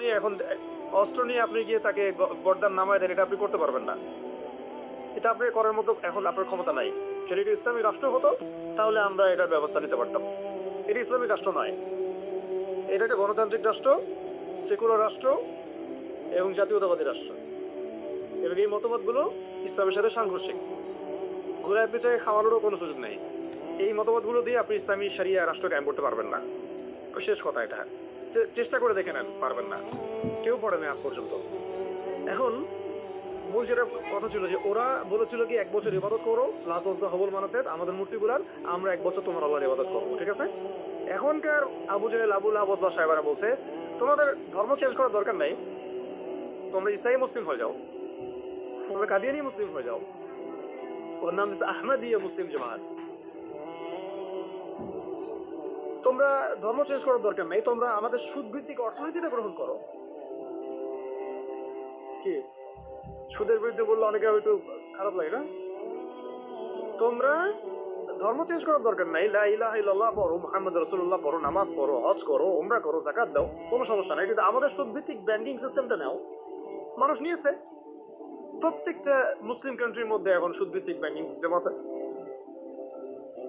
নিয়ে এখন অস্ত্র নিয়ে আপনি গিয়ে তাকে গর্দান নামায় দেন, এটা আপনি করতে পারবেন না। এটা আপনি করার মতো এখন আপনার ক্ষমতা নাই। যদি এটা ইসলামিক রাষ্ট্র হতো তাহলে আমরা এটার ব্যবস্থা নিতে পারতাম। এটা ইসলামিক রাষ্ট্র নয়, এটা একটা গণতান্ত্রিক রাষ্ট্র, সেকুলার রাষ্ট্র এবং জাতীয়তাবাদী রাষ্ট্র। এবং এই মতবাদগুলো ইসলামের সাথে সাংঘর্ষিক। ঘোড়ায় পেঁচায় খাওয়ানোরও কোনো সুযোগ নেই। এই মতবাদগুলো দিয়ে আপনি ইসলামী শরিয়া রাষ্ট্র কায়েম করতে পারবেন না। শেষ কথা এটা। চেষ্টা করে দেখে নেন, পারবেন না। কেউ পড়েনি আজ পর্যন্ত। এখন মূল যেটা কথা ছিল যে ওরা বলেছিল কি 1 বছর ইবাদত করো, লাতজা হবল মানাতের আমাদের মূর্তিগুলার, আমরা 1 বছর তোমার আল্লাহর ইবাদত করবো, ঠিক আছে? এখনকার আবু জাহেল, আবু লাহাব বা সাহেবারা বলছে তোমাদের ধর্ম চেঞ্জ করার দরকার নাই, তোমরা ইসাই মুসলিম হয়ে যাও, তোমরা কাদিয়ানি মুসলিম হয়ে যাও। ওর নাম দিচ্ছে আহমদিয়া মুসলিম জামাত। তোমরা ধর্ম চেঞ্জ করার দরকার নাই, তোমরা আমাদের সুদভিত্তিক অর্থনীতিটা গ্রহণ করো। কি সুদের বিরুদ্ধে বললে অনেকে একটু খারাপ লাগে না? তোমরা ধর্ম চেঞ্জ করার দরকার নাই, লা ইলাহা ইল্লাল্লাহ পড়ো, মুহাম্মদ রাসূলুল্লাহ পড়ো, নামাজ পড়ো, হজ করো, উমরা করো, যাকাত দাও, কোনো সমস্যা নাই। কিন্তু আমাদের সুদভিত্তিক ব্যাংকিং সিস্টেমটা নাও। মানুষ নিয়েছে। প্রত্যেকটা মুসলিম কান্ট্রির মধ্যে এখন সুদভিত্তিক ব্যাংকিং সিস্টেম আছে।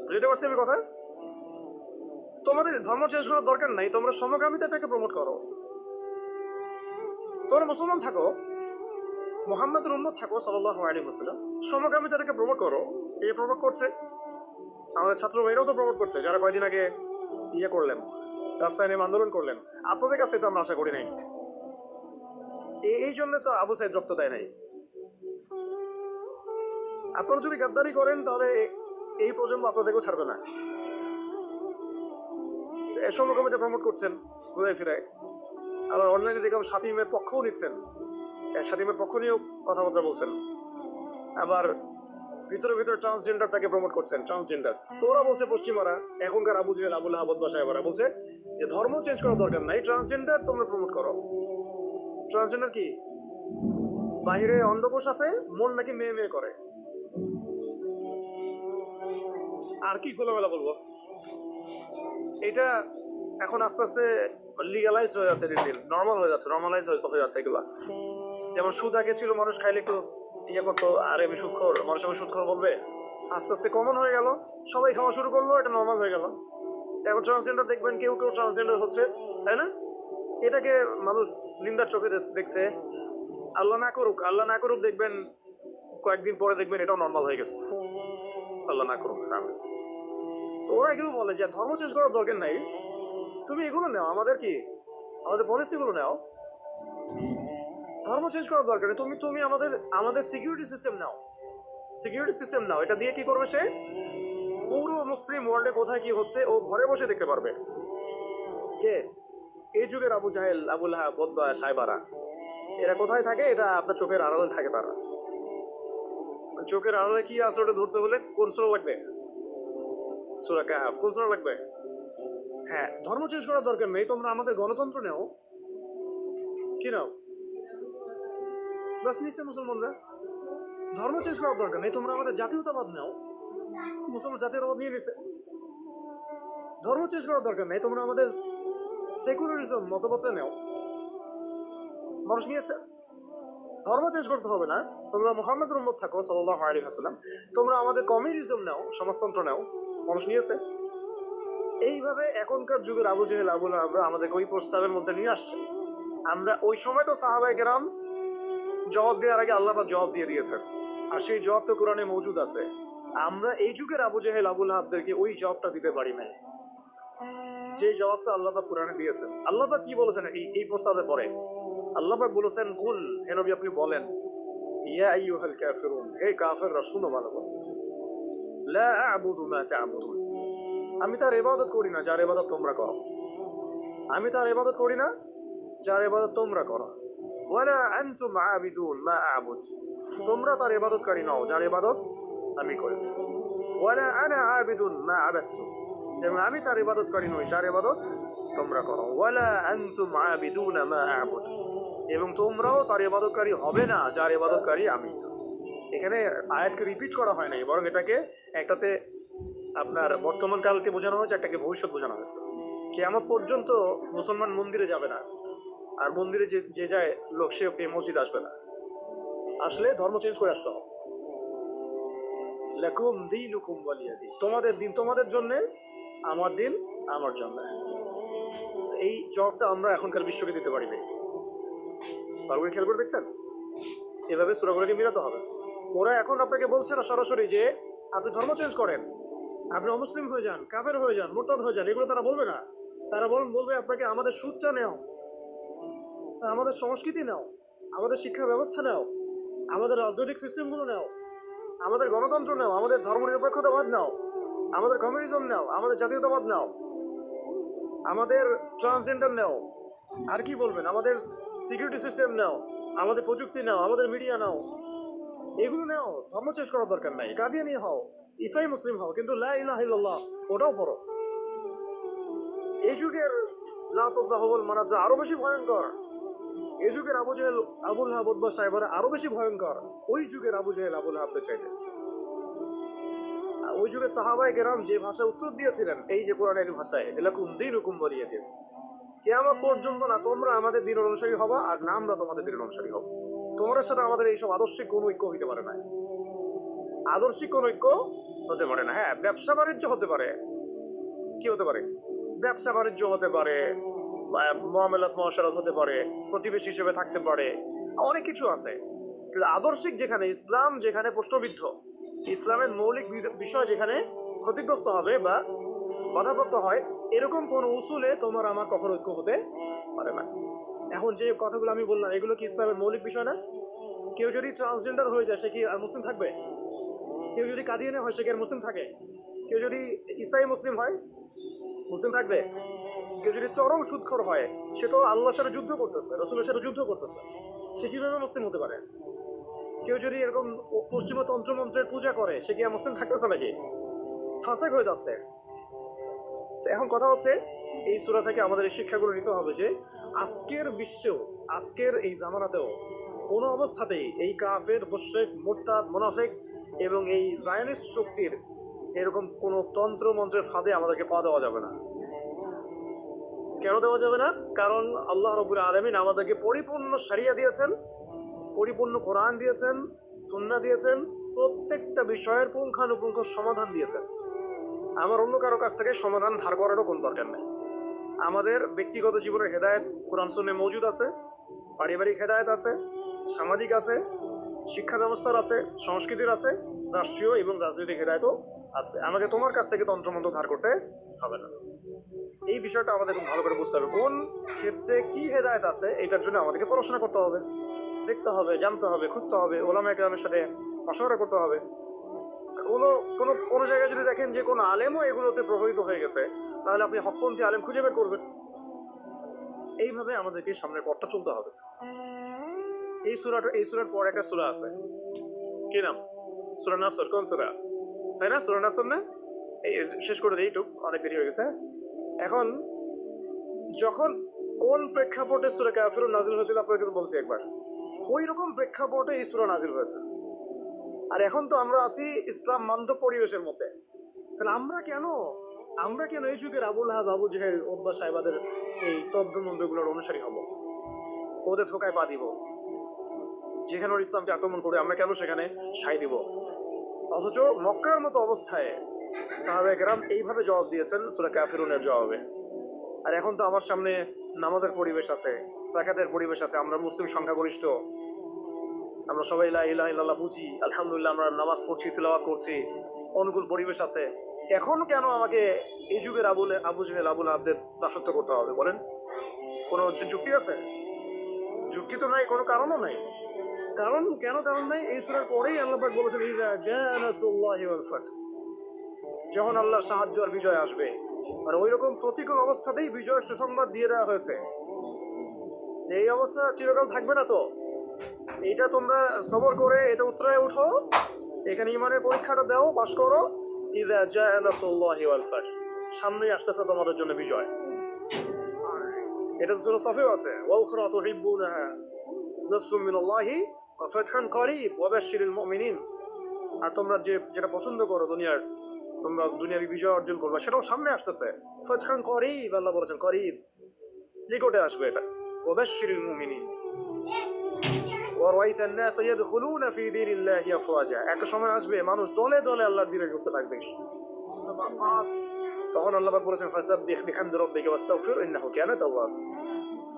বুঝতে পারছি আমি কথা? তোমাদের ধর্ম চেঞ্জ করার দরকার নাই, তোমরা সমকামিতাটাকে প্রমোট করো। তোমরা মুসলমান থাকো, মুহাম্মদের উম্মত থাকো সাল্লাল্লাহু আলাইহি ওয়াসাল্লাম, সমকামিতাটাকে প্রমোট করো। এই প্রমোট করছে আমাদের ছাত্র ভাইরাও তো প্রমোট করছে, যারা কয়েকদিন আগে করলেন, রাস্তায় নেমে আন্দোলন করলেন। আপনাদের কাছে তো আমরা আশা করি নাই। এই জন্য তো আবু সাইদ রক্ত দেয় নাই। আপনারা যদি গাদ্দারি করেন তাহলে এই প্রজন্ম আপনাদেরকেও ছাড়বে না। সমকামিতা প্রমোট করছেন ঘুরে ফিরে, আবার অনলাইনে দেখলাম শাতিমের পক্ষও নিচ্ছেন, শাতিমের পক্ষ নিয়েও কথাবার্তা বলছেন। আবার ভিতরে ভিতরে ট্রান্সজেন্ডারটাকে প্রমোট করছেন, ট্রান্সজেন্ডার। তো ওরা বলছে পশ্চিমারা, এখনকার আবু জাহেল, আবু লাহাব বা সাহেবারা বলছে যে ধর্ম চেঞ্জ করার দরকার নাই, ট্রান্সজেন্ডার তোমরা প্রমোট করো। ট্রান্সজেন্ডার কি? বাহিরে অন্ধকোষ আছে, মন নাকি মেয়ে মেয়ে করে। আর কি খোলামেলা বলবো? এটা এখন আস্তে আস্তে লিগালাইজ হয়ে যাচ্ছে, দিন দিন নর্মাল হয়ে যাচ্ছে, নর্মালাইজ হয়ে যাচ্ছে এগুলা। যেমন সুদ আগে ছিল, মানুষ খাইলে একটু করতো, আরে আমি সুদখোর, মানুষ আমি সুদখোর বলবে। আস্তে আস্তে কমন হয়ে গেল, সবাই খাওয়া শুরু করলো, এটা নর্মাল হয়ে গেল। এখন ট্রান্সজেন্ডার দেখবেন কেউ কেউ ট্রান্সজেন্ডার হচ্ছে, তাই না? এটাকে মানুষ নিন্দার চোখে দেখছে। আল্লাহ না করুক, আল্লাহ না করুক, দেখবেন কয়েকদিন পরে দেখবেন এটাও নর্মাল হয়ে গেছে। আল্লাহ না করুক। তো ওরা এগুলো বলে যে ধর্ম চেঞ্জ করার দরকার নাই, তুমি এগুলো নাও, আমাদের কি আমাদের পলিসিগুলো নাও, ধর্ম চেঞ্জ করার দরকার নেই। তুমি আমাদের সিকিউরিটি সিস্টেম নাও, সিকিউরিটি সিস্টেম নাও। এটা দিয়ে কি করবে সে? পুরো মুসলিম ওয়ার্ল্ডে কোথায় কি হচ্ছে ও ঘরে বসে দেখতে পারবে। কে? এই যুগের আবু জাহেল, আবু লাহাব, উতবা, সাইবারা, এরা কোথায় থাকে? এটা আপনার চোখের আড়ালে থাকে। তারা চোখের আড়ালে কি আছে ওটা ধরতে হলে কোন সূরা লাগবে? সূরা কাহফ। কোন সূরা লাগবে? হ্যাঁ, ধর্ম চেঞ্জ করার দরকার নেই, তোমরা আমাদের গণতন্ত্র নাও। কি নাও? বাস নিচ্ছে মুসলমানরা। ধর্ম চেঞ্জ করার দরকার নেই, তোমরা আমাদের জাতীয়তাবাদ নাও। মুসলমান জাতীয়তাবাদ নিয়ে নিছে। ধর্ম চেঞ্জ করার দরকার নেই, তোমরা আমাদের সেকুলারিজম মতবাদটা নাও। মানুষ নিয়েছে। ধর্ম চেঞ্জ করতে হবে না, তোমরা মুহাম্মদের উম্মত থাকো সাল্লাল্লাহু আলাইহি ওয়াসাল্লাম। তোমরা আমাদের কমিউনিজম নাও, সমাজতন্ত্র নাও। মানুষ নিয়েছে। এইভাবে এখনকার যুগের আবু জাহেল, আবু লাহাব আমাদের ওই প্রস্তাবের মধ্যে নিয়ে আসছে। আমরা ওই সময় তো সাহাবায়ে কেরাম জবাব দেওয়ার আগে আল্লাহ পাক জবাব দিয়ে দিয়েছেন, আর সেই জবাব তো কোরআনে মওজুদ আছে। আমরা এই যুগের আবু জাহেল, আবু লাহাবদেরকে ওই জবাবটা দিতে পারি নাই, যে জবাবটা আল্লাহ পাক কোরআনে দিয়েছেন। আল্লাহ পাক কি বলেছেন এই প্রস্তাবের পরে? আল্লাহ পাক বলেছেন, কুল, হে নবী আপনি বলেন, ইয়া আইয়ুহাল কাফিরুন, হে কাফেররা শুনো ভালো করে, লা আ'বুদু মা তা'বুদুন, আমি তার ইবাদত করি না যার ইবাদত তোমরা করো। আমি তার ইবাদত করি না যার ইবাদত তোমরা করো। ওয়ালা আনতুম আবিদুন মা আ'বুদ, তোমরা তার ইবাদতকারী নও যার ইবাদত আমি করি। ওয়ালা আনা আবিদুন মা আবাদতুম, এবং আমি তার ইবাদতকারী নই যার ইবাদত তোমরা করো। ওয়ালা আনতুম আবিদুনা মা আ'বুদ, এবং তোমরাও তার ইবাদতকারী হবে না যার ইবাদতকারী আমি। এখানে আয়াতকে রিপিট করা হয় নাই, বরং এটাকে একটাতে আপনার বর্তমান কালকে বোঝানো হয়েছে, একটাকে ভবিষ্যৎ বোঝানো হয়েছে। কিয়ামত পর্যন্ত মুসলমান মন্দিরে যাবে না, আর মন্দিরে যে যে যায় লোক, সে মসজিদ আসবে না। আসলে ধর্ম চেঞ্জ করে আসতে হবে। লাকুম দীনুকুম ওয়ালিয়া দিন, তোমাদের দিন তোমাদের জন্য, আমার দিন আমার জন্য। এই জবটা আমরা এখনকার বিশ্বকে দিতে পারি না। পারবো খেয়াল করে দেখছেন? এভাবে সূরাগুলোকে মিলাতে হবে। ওরা এখন আপনাকে বলছে না সরাসরি যে আপনি ধর্ম চেঞ্জ করেন, আপনি অমুসলিম হয়ে যান, কাফের হয়ে যান, মুরতাদ হয়ে যান, এগুলো তারা বলবে না। তারা বলবে আপনাকে আমাদের সুদটা নেও, আমাদের সংস্কৃতি নাও, আমাদের শিক্ষা ব্যবস্থা নাও, আমাদের রাজনৈতিক সিস্টেমগুলো নাও, আমাদের গণতন্ত্র নাও, আমাদের ধর্মনিরপেক্ষতাবাদ নাও, আমাদের কমিউনিজম নাও, আমাদের জাতীয়তাবাদ নাও, আমাদের ট্রান্সজেন্ডার নাও। আর কি বলবেন? আমাদের সিকিউরিটি সিস্টেম নাও, আমাদের প্রযুক্তি নাও, আমাদের মিডিয়া নাও, এগুলো নাও। ধর্ম চেঞ্জ করার দরকার নাই। কাদিয়ানি হও, ইসাই মুসলিম হও, কিন্তু লা ইলাহা ইল্লাল্লাহ ওটাও পড়ো। এই যুগের জাতুল মানাজা আরো বেশি ভয়ঙ্কর। এই যুগের আবু জেহেল, আবুল হাব, উতবা সাহেবরা আরো বেশি ভয়ঙ্কর ওই যুগের আবু জেহেল, আবুল হাবদের চাইতে। ওই যুগের সাহাবায়ে কেরাম যে ভাষায় উত্তর দিয়েছিলেন, এই যে কোরআনের ভাষায়, লাকুম দীনুকুম ওয়ালিয়া দিন, কিয়ামত পর্যন্ত না তোমরা আমাদের দিনের অনুসারী হবা, আর না আমরা তোমাদের দিনের অনুসারী হব। তোমাদের সাথে আমাদের এইসব আদর্শিক কোনো ঐক্য হইতে পারে না। আদর্শিক কোন ঐক্য হতে পারে না। হ্যাঁ, ব্যবসা বাণিজ্য হতে পারে। কি হতে পারে? ব্যবসা বাণিজ্য হতে পারে, মুআমালাত মুআশারাত হতে পারে, প্রতিবেশী হিসেবে থাকতে পারে, অনেক কিছু আছে। কিন্তু আদর্শিক যেখানে, ইসলাম যেখানে প্রশ্নবিদ্ধ, ইসলামের মৌলিক বিষয় যেখানে ক্ষতিগ্রস্ত হবে বা বাধাপ্রাপ্ত হয়, এরকম কোন উসুলে তোমার আমার কখনো ঐক্য হতে পারে না। এখন যে কথাগুলো আমি বললাম, এগুলো কি ইসলামের মৌলিক বিষয় না? কেউ যদি ট্রান্সজেন্ডার হয়ে যায়, সে কি আর মুসলিম থাকবে? কেউ যদি কাদিয়ানি হয়, সে কি আর মুসলিম থাকে? কেউ যদি ইসাই মুসলিম হয়, মুসলিম থাকবে? কেউ যদি চরম সুদখোর হয়, সে তো আল্লাহর সাথে যুদ্ধ করতেছে, রসুলের সাথে যুদ্ধ করতেছে, সে কিভাবে মুসলিম হতে পারে? কেউ যদি এরকম পশ্চিমা তন্ত্রমন্ত্রের পূজা করে, সে কি আর মুসলিম থাকতেছে নাকি? ফাসেক হয়ে যাচ্ছে। এখন কথা হচ্ছে, এই সূরা থেকে আমাদের এই শিক্ষাগুলো নিতে হবে যে আজকের বিশ্বেও, আজকের এই জামানাতেও কোনো অবস্থাতেই এই কাফের, মুশরিক, মুরতাদ, মুনাফিক এবং এই জায়নিস্ট শক্তির এরকম কোনো তন্ত্র মন্ত্রের ফাঁদে আমাদেরকে পা দেওয়া যাবে না। কেন দেওয়া যাবে না? কারণ আল্লাহ রাব্বুল আলামিন আমাদেরকে পরিপূর্ণ শরিয়া দিয়েছেন, পরিপূর্ণ কোরআন দিয়েছেন, সুন্নাহ দিয়েছেন, প্রত্যেকটা বিষয়ের পুঙ্খানুপুঙ্খ সমাধান দিয়েছেন। আমার অন্য কারো কাছ থেকে সমাধান ধার করারও কোনো দরকার নেই। আমাদের ব্যক্তিগত জীবনের হেদায়েত কোরআন সুন্নাহে মওজুদ আছে, পারিবারিক হেদায়েত আছে, সামাজিক আছে, শিক্ষা ব্যবস্থার আছে, সংস্কৃতির আছে, রাষ্ট্রীয় এবং রাজনৈতিক হেদায়েতও আছে। আমাকে তোমার কাছ থেকে তন্ত্রমন্ত্র ধার করতে হবে না। এই বিষয়টা আমাদের খুব ভালো করে বুঝতে হবে। কোন ক্ষেত্রে কি হেদায়েত আছে, এটার জন্য আমাদেরকে পড়াশোনা করতে হবে, দেখতে হবে, জানতে হবে, খুঁজতে হবে, ওলামায়ে কেরামের সাথে মশওয়ারা করতে হবে। কোনো জায়গায় যদি দেখেন যে কোনো আলেমও এগুলোতে প্রভাবিত হয়ে গেছে, তাহলে আপনি হকপন্থী আলেম খুঁজে বের করবেন। এইভাবে আমাদেরকে সামনের পথটা চলতে হবে। এই সূরার পর একটা সূরা আছে, কি নাম? সূরা নাসর। কোন সূরা? তাই না? সূরা নাসর না? এই শেষ করে দিই, একটু অনেক দেরি হয়ে গেছে। এখন যখন কোন প্রেক্ষাপটে সূরা কাফিরুন নাজিল হয়েছিল আপনাকে তো বলছি একবার, ওই রকম প্রেক্ষাপটে এই সূরা নাজিল হয়েছে। আর এখন তো আমরা আছি ইসলাম বান্ধব পরিবেশের মধ্যে। তাহলে আমরা কেন এই যুগের আবুল হাব, আবু জেহেল, উতবা সাহেবাদের এই তন্ত্রমন্ত্রগুলোর অনুসারী হব, ওদের ধোকায় পা দিব? যেখানে ওর ইসলামকে আক্রমণ করে আমরা কেন সেখানে সাই দিব? অথচ মক্কার মতো অবস্থায় সাহাবায়ে কেরাম এইভাবে জবাব দিয়েছেন সূরা কাফিরুনের জবাবে। আর এখন তো আমার সামনে নামাজের পরিবেশ আছে, যাকাতের পরিবেশ আছে, আমরা মুসলিম সংখ্যাগরিষ্ঠ, আমরা সবাই লা ইলাহা ইল্লাল্লাহ বুঝি, আলহামদুলিল্লাহ আমরা নামাজ পড়ছি, তিলাওয়াত করছি, অনুকূল পরিবেশ আছে। এখন কেন আমাকে এই যুগের আবু জেহেল, আবুল আবদের দাসত্ব করতে হবে বলেন? কোনো যুক্তি আছে? যুক্তি তো নাই, কোনো কারণও নাই। কারণ নাই। এই সূরার পরেই আল্লাহ পাক বলেছেন, ইযা জাআ নাসরুল্লাহি ওয়াল ফাত, যখন আল্লাহর সাহায্য আর বিজয় আসবে। আর ওই রকম প্রতিকূল অবস্থাতেই বিজয় সুসংবাদ দিয়ে দেওয়া হয়েছে যে এই অবস্থা চিরকাল থাকবে না। তো এইটা তোমরা সবর করে এটা উতরায় উঠো, এখানে ইমানের পরীক্ষাটা দাও, পাস করো। ইযা জাআ নাসরুল্লাহি ওয়াল ফাত, সামনে আসতেছে তোমাদের জন্য বিজয়। এটা সূরা সাফেও আছে, ওয়া উখরা তুহিব্বুনাহা নাসরুম মিনাল্লাহি ওয়া ফাতহুন করিব ওয়া বাশশিরিল মুমিনিন। আর তোমরা যেটা পছন্দ করো দুনিয়ার, তোমরা দুনিয়াবি বিজয় অর্জন করবে, সেটাও সামনে আসতেছে। ফাতহুন করিব, আল্লাহ বলেছেন করিব, নিকটে আসবে এটা। ওয়াবাশশিরিল মুমিনিন ওয়া রাআইতান নাস ইয়াদখুলুনা ফি দীনিল্লাহি আফওয়াজা। একটা সময় আসবে মানুষ দলে দলে আল্লাহর দ্বীনে যুক্ত থাকবে। তখন আল্লাহ পাক বলেছেন ফাসাব্বিহ বিহামদি রাব্বিকা ওয়াস্তাগফির ইন্নাহু কানা তাওয়াব।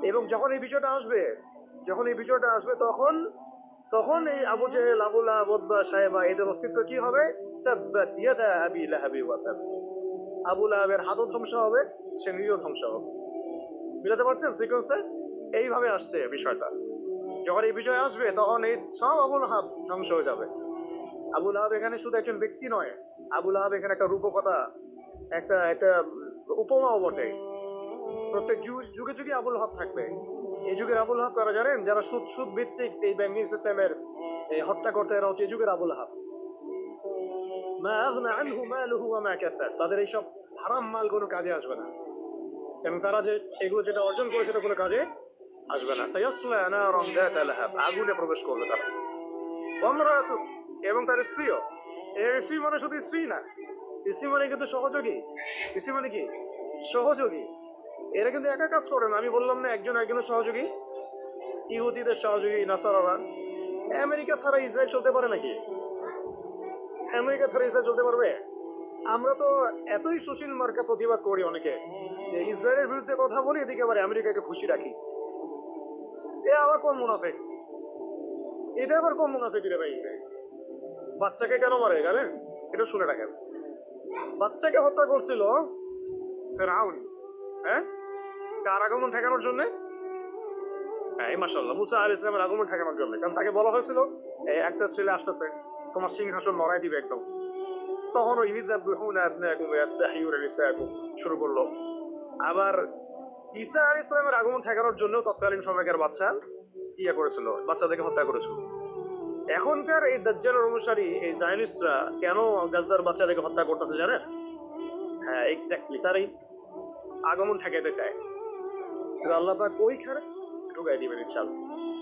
এবং যখন এই বিষয়টা আসবে তখন এই আবু জেহেল, আবু লাহাব, উতবা, শায়বা এদের অস্তিত্ব কি হবে? তাব্বাত ইয়াদা আবি লাহাবি ওয়া তাব। আবু লাহাবের হাতও ধ্বংস হবে, সে নিজেও ধ্বংস হবে। বুঝতে পারছেন সিকোয়েন্সটা? এইভাবে আসছে বিষয়টা। যখন এই বিষয় আসবে তখন এই সব আবু লাহাব ধ্বংস হয়ে যাবে। আবু লাহাব এখানে শুধু একজন ব্যক্তি নয়, আবু লাহাব এখানে একটা রূপকথা, একটা উপমাও বটে। প্রত্যেক যুগে যুগে আবুল হাব থাকবে। এই যুগের আবুল হাব কারা জানেন? যারা সুদ ভিত্তিক এই ব্যাংকিং সিস্টেমের হত্যা করতে এরা হচ্ছে এই যুগের আবুল হাব। মা আগনা আনহু মালুহু ওয়া মা কাসাব। তাদের এইসব হারাম মাল কোনো কাজে আসবে না, এবং তারা যে এগুলো যেটা অর্জন করে সেটা কোনো কাজে আসবে না। সায়াসলা নারান যাতা লাহাব, আগুনে প্রবেশ করবে তারা। ওয়ামরাতু, এবং তার স্ত্রীও। এর স্ত্রী মানে শুধু স্ত্রী না, স্ত্রী মানে কিন্তু সহযোগী। স্ত্রী মানে কি? সহযোগী। এরা কিন্তু একা কাজ করে না। আমি বললাম না একজন একজনের সহযোগী? ইহুদিদের সহযোগী নাসারারা। আমেরিকা ছাড়া ইসরায়েল চলতে পারে নাকি? আমেরিকা ছাড়া ইসরায়েল চলতে পারবে? আমরা তো এতই সুশীল মার্কা প্রতিবাদ করি অনেকে, যে ইসরায়েলের বিরুদ্ধে কথা বলি, এদিকে আবার আমেরিকাকে খুশি রাখি। এ আবার কোন মুনাফেক? এটা আবার কোন মুনাফেক রে ভাই? বাচ্চাকে কেন মারে জানেন? এটা শুনে রাখেন। বাচ্চাকে হত্যা করছিল ফেরাউন, হ্যাঁ, কার আগমন ঠেকানোর জন্য? হ্যাঁ, মাশাআল্লাহ, মুসা আলাইহিস সালামের আগমন ঠেকানোর জন্য। কারণ তাকে বলা হয়েছিল একটা ছেলে আসতেছে, তোমার সিংহাসন লড়াই দিবে একদম। তখন ওই ইযাবহুনা আবনাকুম ওয়া ইয়াসতাহিয়ুনা নিসাআকুম শুরু করলো। আবার ঈসা আলাইহিস সালামের আগমন ঠেকানোর জন্য তৎকালীন সময়কার বাদশা করেছিল, বাচ্চাদেরকে হত্যা করেছিল। এখনকার এই দাজ্জালের অনুসারী এই জায়নিস্টরা কেন গাজার বাচ্চাদেরকে হত্যা করতেছে জানেন? হ্যাঁ, এক্স্যাক্টলি, তারই আগমন ঠেকাতে চায়। আল্লাহ পাক ওইখানে ঢুকাই দিবেন ইনশাআল্লাহ।